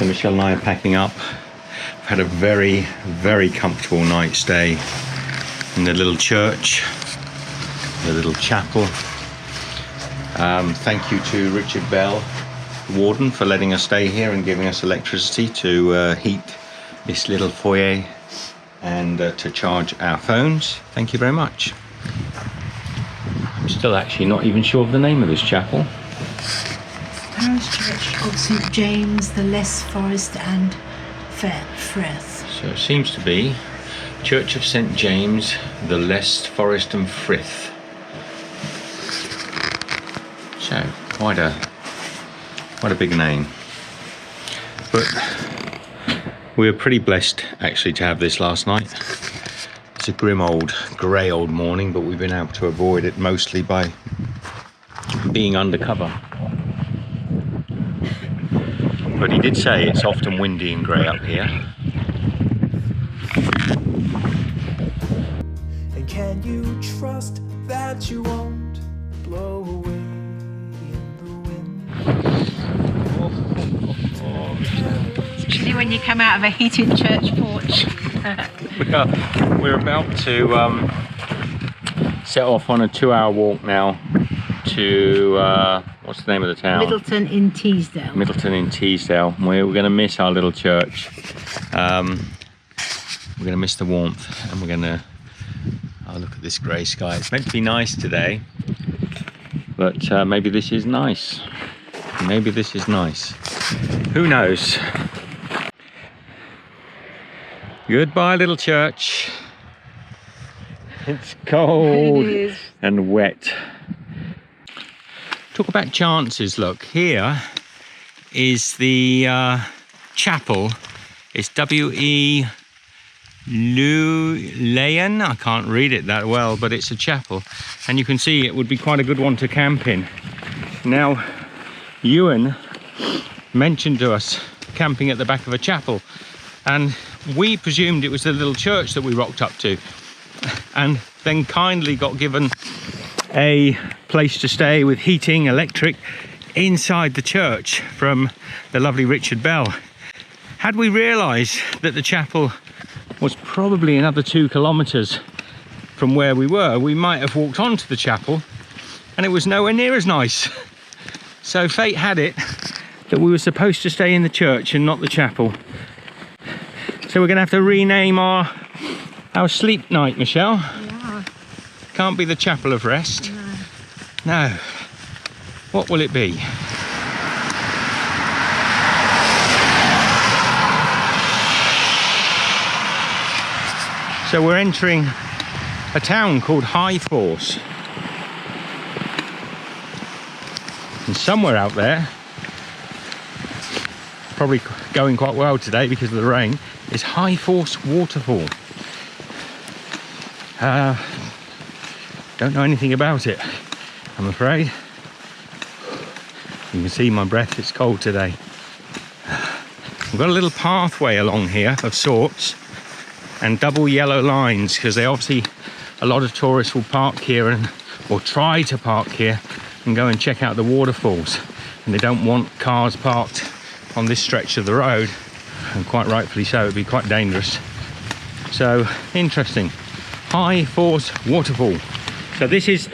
So Michelle and I are packing up. We've had a very, very comfortable night's stay in the little church, the little chapel. Thank you to Richard Bell, the warden, for letting us stay here and giving us electricity to heat this little foyer and to charge our phones. Thank you very much. I'm still actually not even sure of the name of this chapel. Parish Church of St James, the Les Forest and Frith. So it seems to be Church of St James, the Les Forest and Frith. So quite a big name. But we were pretty blessed actually to have this last night. It's a grim old grey old morning, but we've been able to avoid it mostly by being undercover. But he did say it's often windy and grey up here. And can you trust that you won't blow away in the wind? Especially when you come out of a heated church porch. We're about to set off on a 2-hour walk now to what's the name of the town? Middleton in Teesdale. Middleton in Teesdale. We're going to miss our little church. We're going to miss the warmth, and we're going to look at this grey sky. It's meant to be nice today, but maybe this is nice. Maybe this is nice. Who knows? Goodbye, little church. It's cold and wet. Talk about chances. Look, here is the chapel. It's W.E. Leyen. I can't read it that well, but it's a chapel, and you can see it would be quite a good one to camp in. Now, Ewan mentioned to us camping at the back of a chapel, and we presumed it was the little church that we rocked up to, and then kindly got given a place to stay with heating, electric, inside the church from the lovely Richard Bell. Had we realised that the chapel was probably another 2 kilometres from where we were, we might have walked on to the chapel, and it was nowhere near as nice. So fate had it that we were supposed to stay in the church and not the chapel. So we're going to have to rename our sleep night, Michelle. Yeah. Can't be the Chapel of Rest. No. What will it be? So we're entering a town called High Force. And somewhere out there, probably going quite well today because of the rain, is High Force Waterfall. Don't know anything about it, I'm afraid. You can see my breath, it's cold today. We've got a little pathway along here of sorts, and double yellow lines, because they obviously, a lot of tourists will park here or try to park here and go and check out the waterfalls, and they don't want cars parked on this stretch of the road, and quite rightfully so. It'd be quite dangerous. So interesting. High Force Waterfall. So this is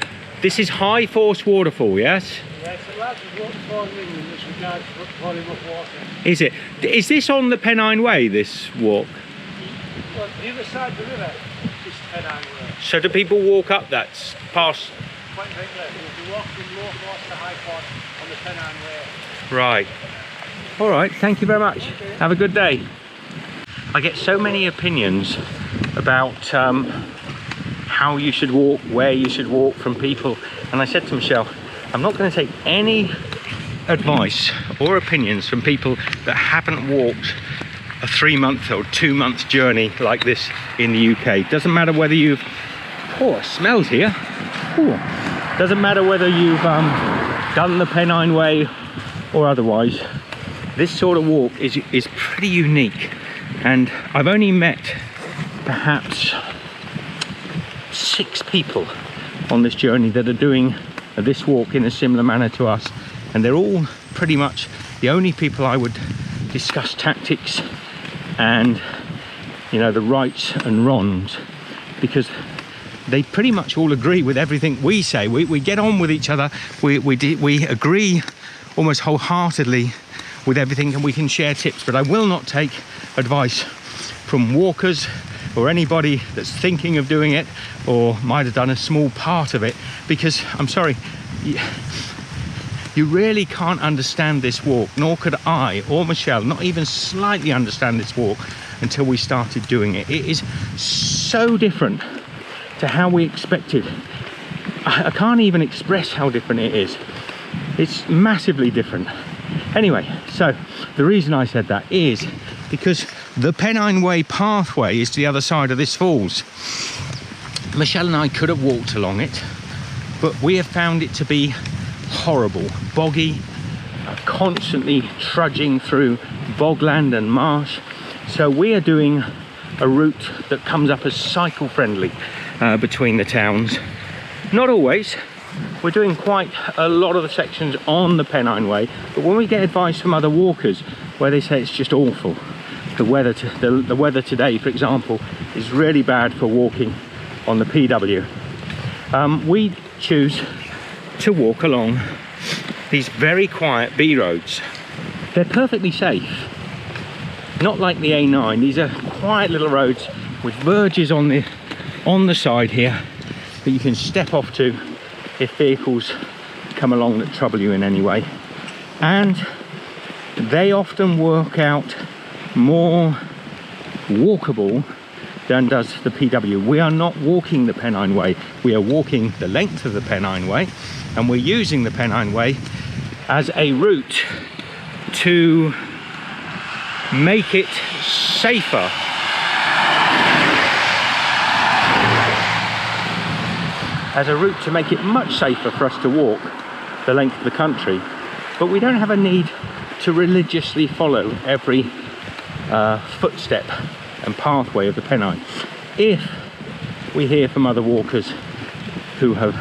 High Force Waterfall, yes? Yes, the largest waterfall in England as regards volume of water. Is it? Is this on the Pennine Way, this walk? Well, the other side of the river is Pennine Way. So do people walk up that past? Point right there. You'll be walking low force to High Force on the Pennine Way. Right. All right, thank you very much. Have a good day. I get so many opinions about how you should walk, where you should walk from people. And I said to Michelle, I'm not going to take any advice or opinions from people that haven't walked a 3-month or 2-month journey like this in the UK. Doesn't matter whether you've, oh, it smells here. Ooh. Doesn't matter whether you've done the Pennine Way or otherwise. This sort of walk is pretty unique, and I've only met perhaps 6 people on this journey that are doing this walk in a similar manner to us, and they're all pretty much the only people I would discuss tactics and, you know, the rights and wrongs, because they pretty much all agree with everything we say. We get on with each other. We agree almost wholeheartedly with everything, and we can share tips. But I will not take advice from walkers or anybody that's thinking of doing it or might have done a small part of it, because I'm sorry, you really can't understand this walk, nor could I or Michelle not even slightly understand this walk until we started doing it. It is so different to how we expected. I can't even express how different it is. It's massively different. Anyway, so the reason I said that is because the Pennine Way pathway is to the other side of this falls. Michelle and I could have walked along it, but we have found it to be horrible, boggy, constantly trudging through bogland and marsh. So we are doing a route that comes up as cycle friendly between the towns. Not always. We're doing quite a lot of the sections on the Pennine Way, but when we get advice from other walkers where they say it's just awful, the weather today, for example, is really bad for walking on the PW, we choose to walk along these very quiet B roads. They're perfectly safe, not like the A9. These are quiet little roads with verges on the side here that you can step off to if vehicles come along that trouble you in any way. And they often work out more walkable than does the PW. We are not walking the Pennine Way, we are walking the length of the Pennine Way, and we're using the Pennine Way as a route to make it safer. As a route to make it much safer for us to walk the length of the country, but we don't have a need to religiously follow every footstep and pathway of the Pennine. If we hear from other walkers who have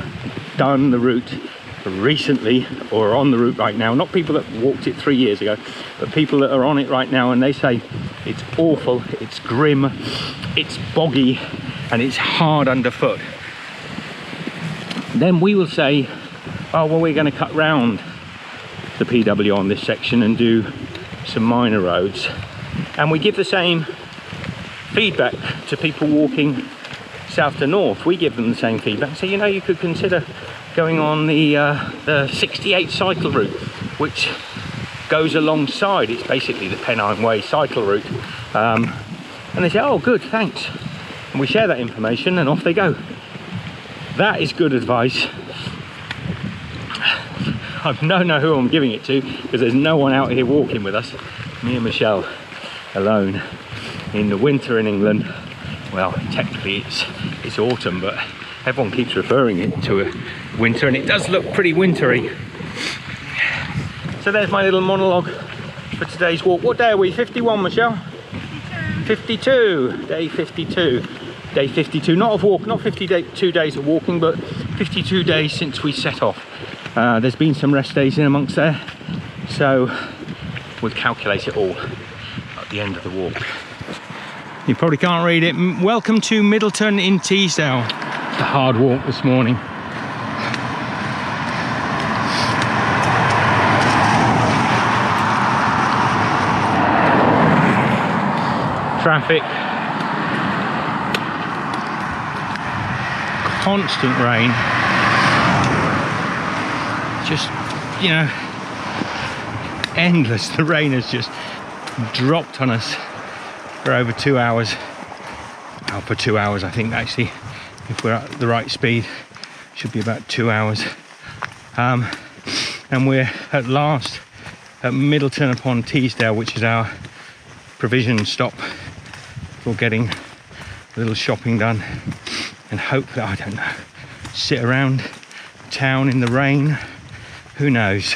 done the route recently or are on the route right now, not people that walked it 3 years ago, but people that are on it right now, and they say it's awful, it's grim, it's boggy, and it's hard underfoot, then we will say, oh well, we're going to cut round the PW on this section and do some minor roads. And we give the same feedback to people walking south to north. We give them the same feedback. So, you know, you could consider going on the 68 cycle route, which goes alongside. It's basically the Pennine Way cycle route. And they say, oh good, thanks. And we share that information and off they go. That is good advice. I don't know who I'm giving it to, because there's no one out here walking with us. Me and Michelle alone in the winter in England. Well, technically it's autumn, but everyone keeps referring it to a winter, and it does look pretty wintry. So there's my little monologue for today's walk. What day are we? 51, Michelle? 52. Day 52. Day 52, not of walk, not 52 days of walking, but 52 days since we set off. There's been some rest days in amongst there, so we'll calculate it all at the end of the walk. You probably can't read it. Welcome to Middleton in Teesdale. It's a hard walk this morning. Traffic. Constant rain. Just, you know, endless. The rain has just dropped on us for over 2 hours. Well, for 2 hours, I think, actually, if we're at the right speed, should be about 2 hours. And we're at last at Middleton upon Teesdale, which is our provision stop for getting a little shopping done, and hopefully, I don't know, sit around town in the rain. Who knows?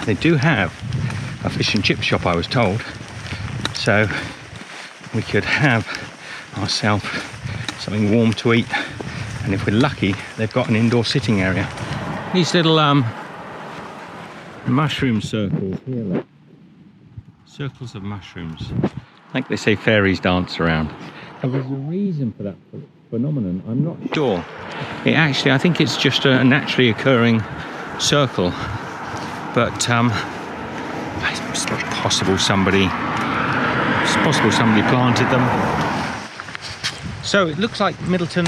They do have a fish and chip shop, I was told, so we could have ourselves something warm to eat, and if we're lucky, they've got an indoor sitting area. These little mushroom circles here, look. Circles of mushrooms. Like they say fairies dance around. And there's a reason for that phenomenon. I'm not sure. I think it's just a naturally occurring circle. But it's possible somebody planted them. So it looks like Middleton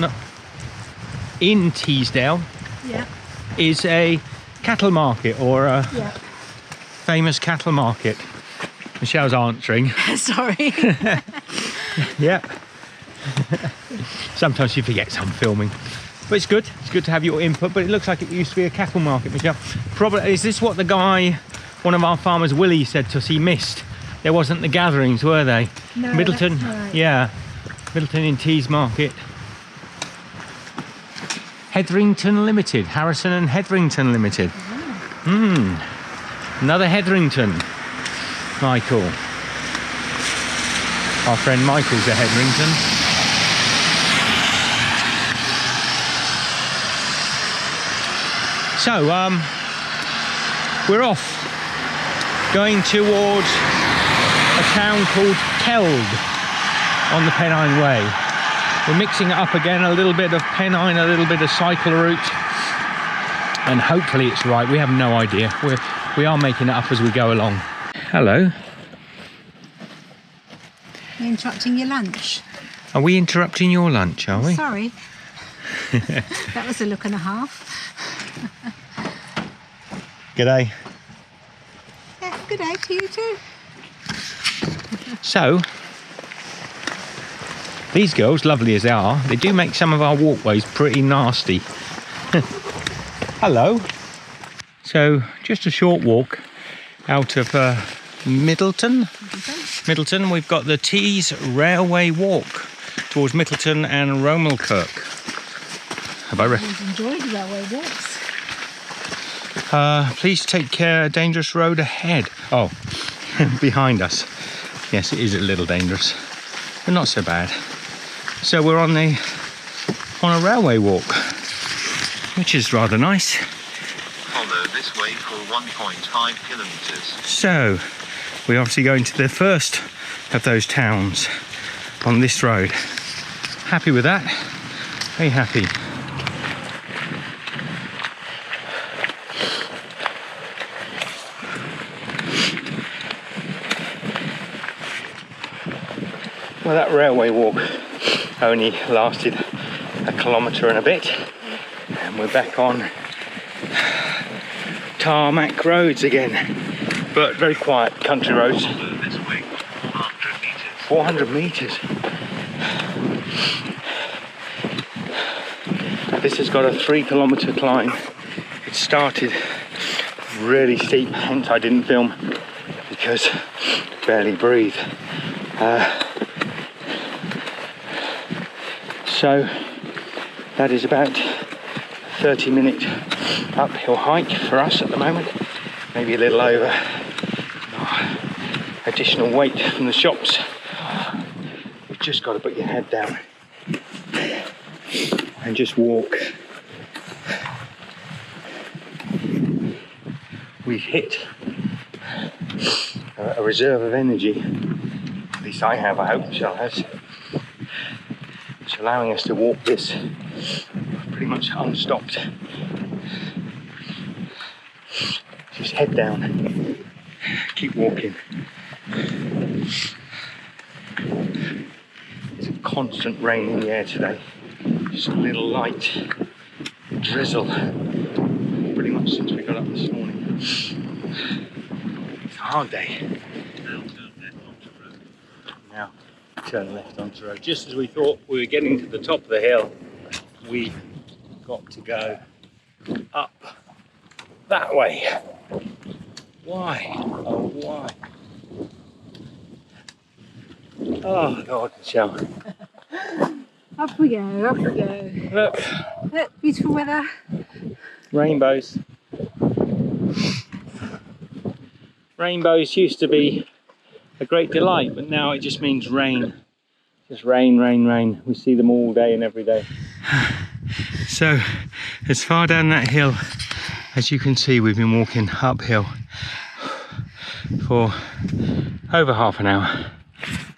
in Teesdale is a cattle market, or a famous cattle market. Michelle's answering. Sorry. Yeah. Sometimes you forget some filming. But it's good. It's good to have your input. But it looks like it used to be a cattle market, Michelle. Probably, is this what the guy, one of our farmers, Willie, said to us he missed? There wasn't the gatherings, were they? No, Middleton, that's right. yeah. Middleton in Tees Market. Hetherington Limited. Harrison and Hetherington Limited. Another Hetherington. Michael. Our friend Michael's a Hetherington. So, we're off, going towards a town called Keld on the Pennine Way. We're mixing it up again, a little bit of Pennine, a little bit of cycle route, and hopefully it's right. We have no idea. We are making it up as we go along. Hello. You're interrupting your lunch. Are we interrupting your lunch, are we? Sorry. That was a look and a half. G'day. Yeah, good day to you too. So, these girls, lovely as they are, they do make some of our walkways pretty nasty. Hello. So, just a short walk out of Middleton. We've got the Tees Railway Walk towards Middleton and Romelkirk. Have I read? I've enjoyed railway walks. Please take care, dangerous road ahead. Oh, behind us. Yes, it is a little dangerous, but not so bad. So we're on a railway walk, which is rather nice. Follow this way for 1.5 kilometers. So we're obviously going to the first of those towns on this road. Happy with that? Very happy. Well, that railway walk only lasted a kilometre and a bit, and we're back on tarmac roads again, but very quiet country roads. This way, 400 meters. 400 metres. This has got a 3-kilometre climb. It started really steep, hence I didn't film, because barely breathe. So that is about a 30-minute uphill hike for us at the moment, maybe a little over. Additional weight from the shops. You've just got to put your head down and just walk. We've hit a reserve of energy, at least I have, I hope Michelle has. It's allowing us to walk this pretty much unstopped. Just head down, keep walking. It's a constant rain in the air today. Just a little light drizzle, pretty much since we got up this morning. It's a hard day. Now turn left onto the road. Just as we thought we were getting to the top of the hill, we've got to go up that way. Why? Oh, why? Oh, Lord, Michelle. Off we go, off we go. Look, Beautiful weather. rainbows. Rainbows used to be a great delight, but now it just means rain. Just rain, rain, rain. We see them all day and every day. So, as far down that hill as you can see, we've been walking uphill for over half an hour,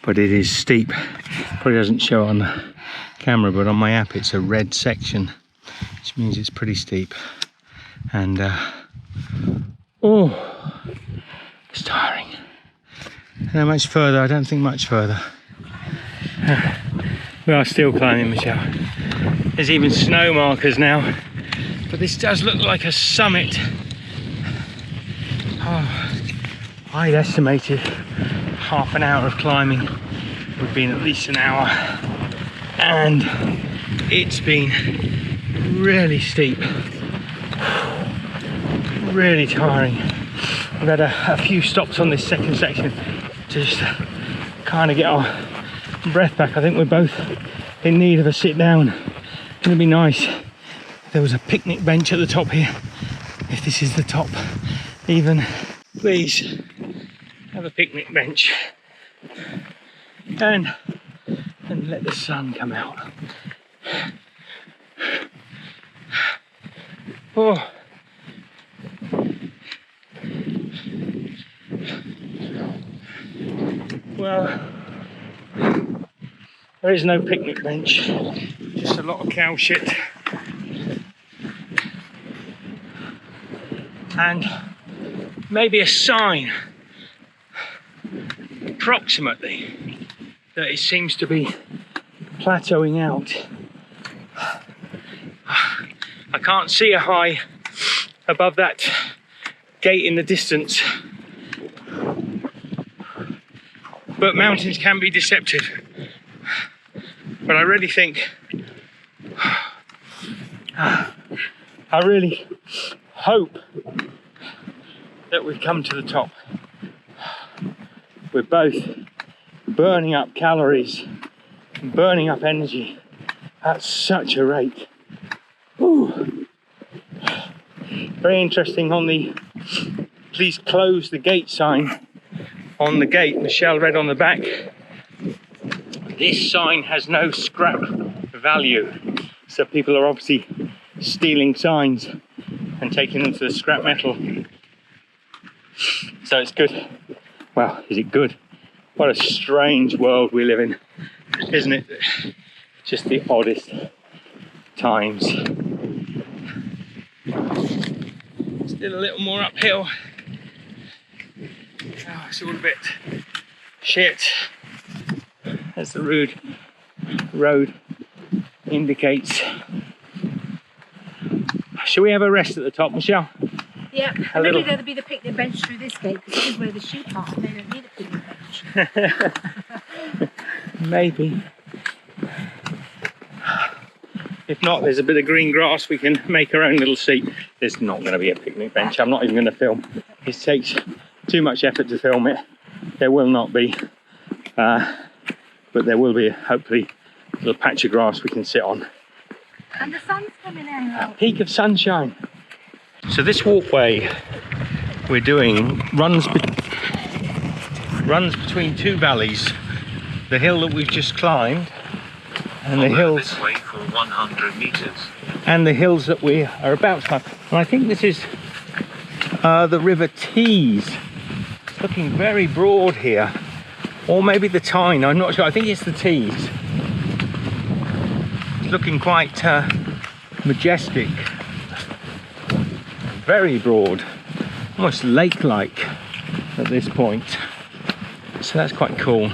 but it is steep. Probably doesn't show on the camera, but on my app it's a red section, which means it's pretty steep. And oh, it's tiring. How much further? I don't think much further. We are still climbing, Michelle. There's even snow markers now, but this does look like a summit. Oh, I'd estimated half an hour of climbing would be at least an hour, and it's been really steep, really tiring. We've had a few stops on this second section to just kind of get our breath back. I think we're both in need of a sit down. It would be nice if there was a picnic bench at the top here, if this is the top even. Please have a picnic bench and let the sun come out. Oh, well, there is no picnic bench, just a lot of cow shit. And maybe a sign, approximately, that it seems to be plateauing out. I can't see a high above that gate in the distance, but mountains can be deceptive. But I really think, I really hope that we've come to the top. We're both burning up calories, burning up energy at such a rate. Ooh. Very interesting on the please close the gate sign on the gate. Michelle read on the back, this sign has no scrap value. So people are obviously stealing signs and taking them to the scrap metal. So it's good. Well, is it good? What a strange world we live in, isn't it? Just the oddest times. Still a little more uphill. Oh, it's all a bit shit, as the road indicates. Shall we have a rest at the top, Michelle? Yeah, maybe there'll be the picnic bench through this gate, because this is where the sheep are. They don't need a picnic bench. Maybe. If not, there's a bit of green grass, we can make our own little seat. There's not going to be a picnic bench. I'm not even going to film. It takes too much effort to film it. There will not be. But there will be, hopefully, a little patch of grass we can sit on. And the sun's coming out. A peak of sunshine. So this walkway we're doing runs between two valleys. The hill that we've just climbed, and the hills this way for 100 meters. And the hills that we are about to climb. And I think this is the River Tees. It's looking very broad here, or maybe the Tyne. I'm not sure. I think it's the Tees. It's looking quite majestic, very broad, almost lake-like at this point. So that's quite cool.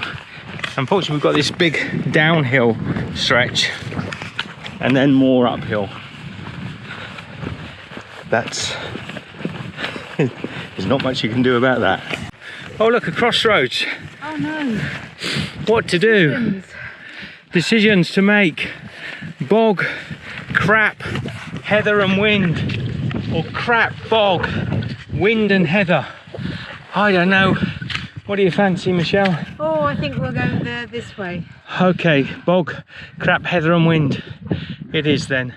Unfortunately, we've got this big downhill stretch and then more uphill. There's not much you can do about that. Oh look, a crossroads. Oh no. What to do? Decisions to make. Bog, crap, heather and wind. Or crap, bog, wind and heather. I don't know. What do you fancy, Michelle? Oh, I think we'll go this way. Okay, bog, crap, heather and wind. It is then.